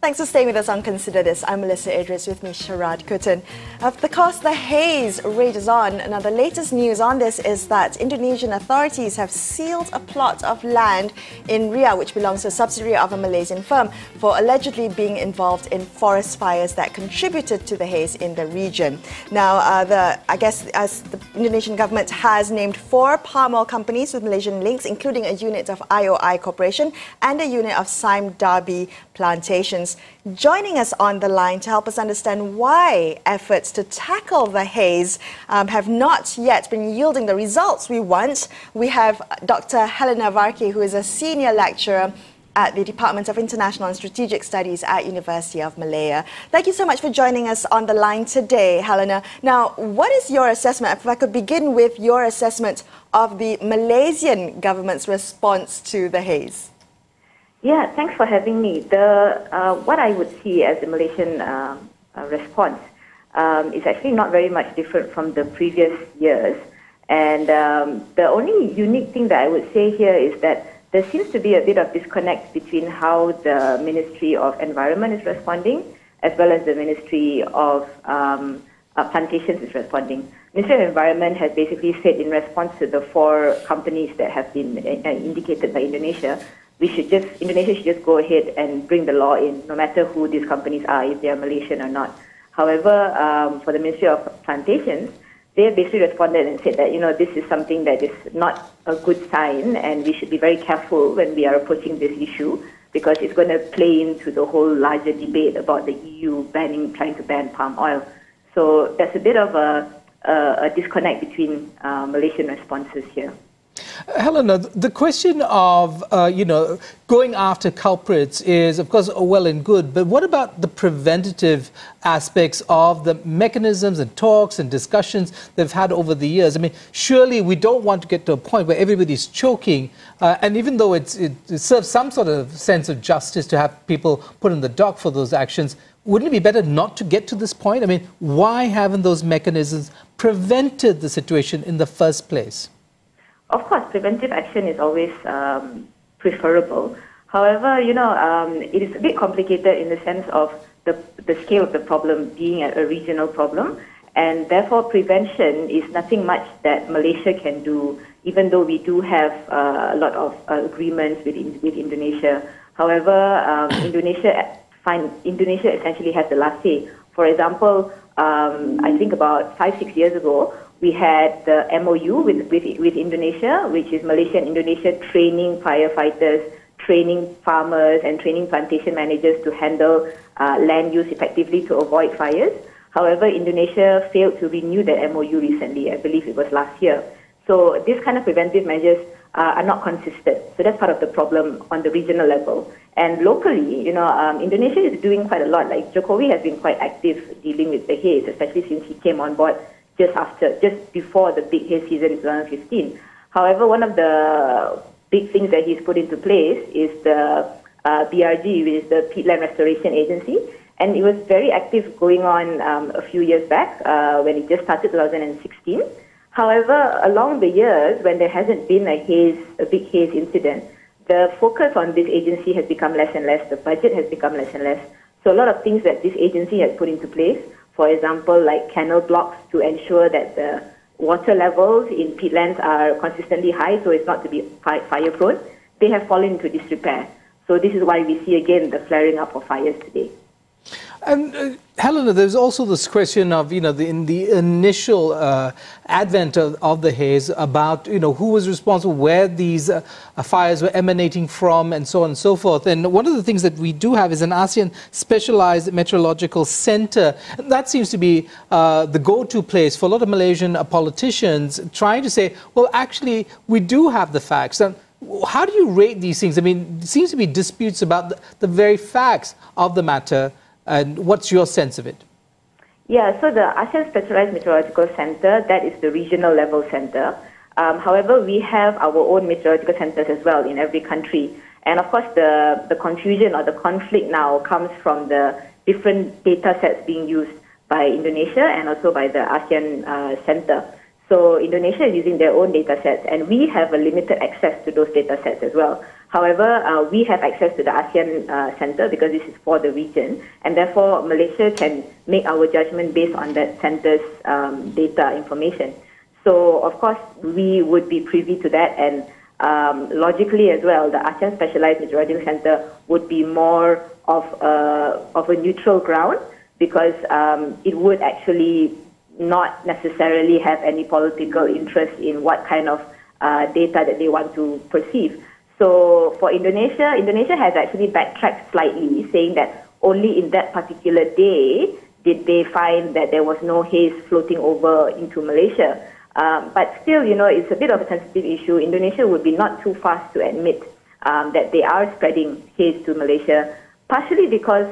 Thanks for staying with us on Consider This. I'm Melisa, Idris, with me Sharaad, Kuttan. Of course, the haze rages on. Now, the latest news on this is that Indonesian authorities have sealed a plot of land in Riau, which belongs to a subsidiary of a Malaysian firm, for allegedly being involved in forest fires that contributed to the haze in the region. Now, as the Indonesian government has named 4 palm oil companies with Malaysian links, including a unit of IOI Corporation and a unit of Sime Darby Plantations. Joining us on the line to help us understand why efforts to tackle the haze have not yet been yielding the results we want, we have Dr. Helena Varkkey, who is a senior lecturer at the Department of International and Strategic Studies at University of Malaya. Thank you so much for joining us on the line today, Helena. Now, what is your assessment, if I could begin with your assessment of the Malaysian government's response to the haze? Yeah, thanks for having me. What I would see as the Malaysian response is actually not very much different from the previous years. And the only unique thing that I would say here is that there seems to be a bit of disconnect between how the Ministry of Environment is responding as well as the Ministry of Plantations is responding. Ministry of Environment has basically said in response to the 4 companies that have been indicated by Indonesia, Indonesia should just go ahead and bring the law in, no matter who these companies are, if they are Malaysian or not. However, for the Ministry of Plantations, they have basically responded and said that, this is something that is not a good sign, and we should be very careful when we are approaching this issue, because it's going to play into the whole larger debate about the EU trying to ban palm oil. So there's a bit of a disconnect between Malaysian responses here. Helena, the question of, going after culprits is, of course, well and good, but what about the preventative aspects of the mechanisms and talks and discussions they've had over the years? I mean, surely we don't want to get to a point where everybody's choking, and even though it serves some sort of sense of justice to have people put in the dock for those actions, wouldn't it be better not to get to this point? I mean, why haven't those mechanisms prevented the situation in the first place? Of course, preventive action is always preferable. However, it is a bit complicated in the sense of the scale of the problem being a regional problem, and therefore prevention is nothing much that Malaysia can do, even though we do have a lot of agreements with Indonesia. However, Indonesia essentially has the last say. For example, I think about 5-6 years ago, we had the MOU with Indonesia, which is Malaysia and Indonesia training firefighters, training farmers, and training plantation managers to handle land use effectively to avoid fires. However, Indonesia failed to renew that MOU recently. I believe it was last year. So these kind of preventive measures are not consistent. So that's part of the problem on the regional level. And locally, Indonesia is doing quite a lot. Like Jokowi has been quite active dealing with the haze, especially since he came on board just before the big haze season in 2015. However, one of the big things that he's put into place is the BRG, which is the Peatland Restoration Agency, and it was very active going on a few years back when it just started 2016. However, along the years, when there hasn't been a big haze incident, the focus on this agency has become less and less. The budget has become less and less. So a lot of things that this agency has put into place, for example, like canal blocks to ensure that the water levels in peatlands are consistently high so it's not to be fire prone, they have fallen into disrepair. So this is why we see again the flaring up of fires today. And Helena, there's also this question of, in the initial advent of the haze about, who was responsible, where these fires were emanating from, and so on and so forth. And one of the things that we do have is an ASEAN Specialized Meteorological Center. And that seems to be the go-to place for a lot of Malaysian politicians trying to say, well, actually, we do have the facts. And how do you rate these things? I mean, there seems to be disputes about the very facts of the matter. And what's your sense of it? Yeah, so the ASEAN Specialized Meteorological Center, that is the regional level center. However, we have our own meteorological centers as well in every country. And of course, the confusion or the conflict now comes from the different data sets being used by Indonesia and also by the ASEAN Center. So Indonesia is using their own data sets, and we have a limited access to those data sets as well. However, we have access to the ASEAN Center because this is for the region, and therefore Malaysia can make our judgment based on that center's data information. So, of course, we would be privy to that, and logically as well, the ASEAN Specialized Meteorological Center would be more of a neutral ground because it would actually not necessarily have any political interest in what kind of data that they want to perceive. So for Indonesia has actually backtracked slightly, saying that only in that particular day did they find that there was no haze floating over into Malaysia. But still, it's a bit of a sensitive issue. Indonesia would be not too fast to admit that they are spreading haze to Malaysia, partially because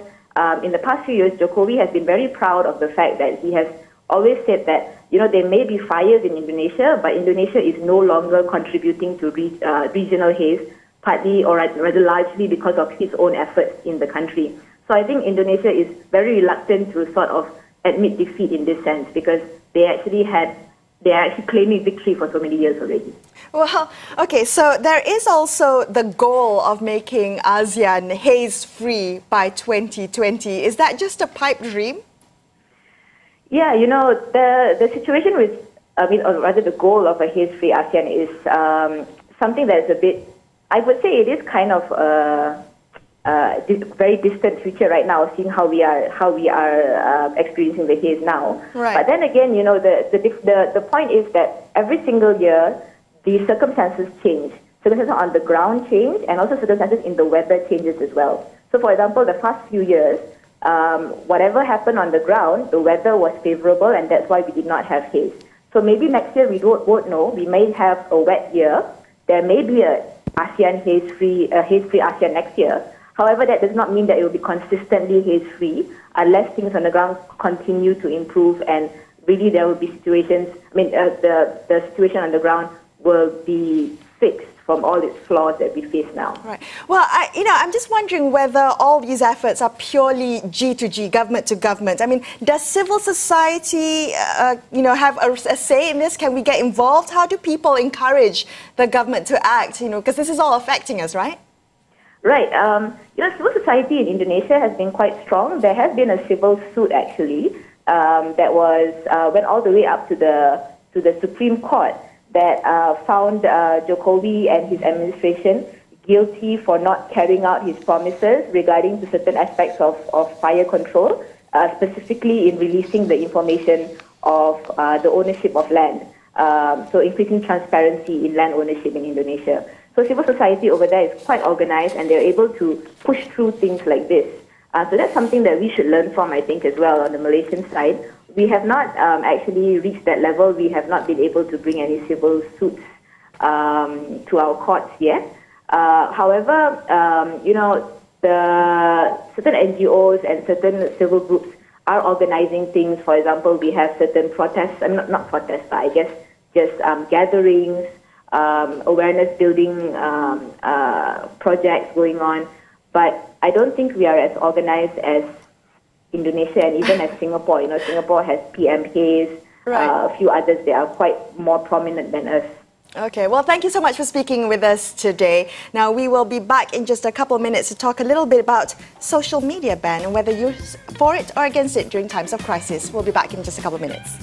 in the past few years, Jokowi has been very proud of the fact that he has always said that, there may be fires in Indonesia, but Indonesia is no longer contributing to regional haze, partly or rather largely because of his own efforts in the country. So I think Indonesia is very reluctant to sort of admit defeat in this sense because they are actually claiming victory for so many years already. Well, okay, so there is also the goal of making ASEAN haze-free by 2020. Is that just a pipe dream? Yeah, the situation with, or rather the goal of a haze-free ASEAN is something that is a bit, I would say it is kind of a very distant future right now, seeing how we are experiencing the haze now. Right. But then again, the point is that every single year, the circumstances change. Circumstances on the ground change, and also circumstances in the weather changes as well. So, for example, the past few years, whatever happened on the ground, the weather was favorable, and that's why we did not have haze. So maybe next year we won't know. We may have a wet year. There may be a ASEAN haze-free ASEAN next year. However, that does not mean that it will be consistently haze-free unless things on the ground continue to improve, and really there will be situations. The situation on the ground will be fixed from all its flaws that we face now. Right. Well, I'm just wondering whether all these efforts are purely G to G, government to government. I mean, does civil society, have a say in this? Can we get involved? How do people encourage the government to act? Because this is all affecting us, right? Right. Civil society in Indonesia has been quite strong. There has been a civil suit actually that went all the way up to the Supreme Court that found Jokowi and his administration guilty for not carrying out his promises regarding to certain aspects of fire control, specifically in releasing the information of the ownership of land, so increasing transparency in land ownership in Indonesia. So civil society over there is quite organized, and they're able to push through things like this. So that's something that we should learn from, I think, as well on the Malaysian side. We have not actually reached that level. We have not been able to bring any civil suits to our courts yet. However, the certain NGOs and certain civil groups are organizing things. For example, we have certain protests, not protests, but I guess just gatherings, awareness building projects going on. But I don't think we are as organized as Indonesia and even as Singapore. Singapore has PM Haze, right. A few others. They are quite more prominent than us. Okay, well, thank you so much for speaking with us today. Now, we will be back in just a couple of minutes to talk a little bit about social media ban and whether you're for it or against it during times of crisis. We'll be back in just a couple of minutes.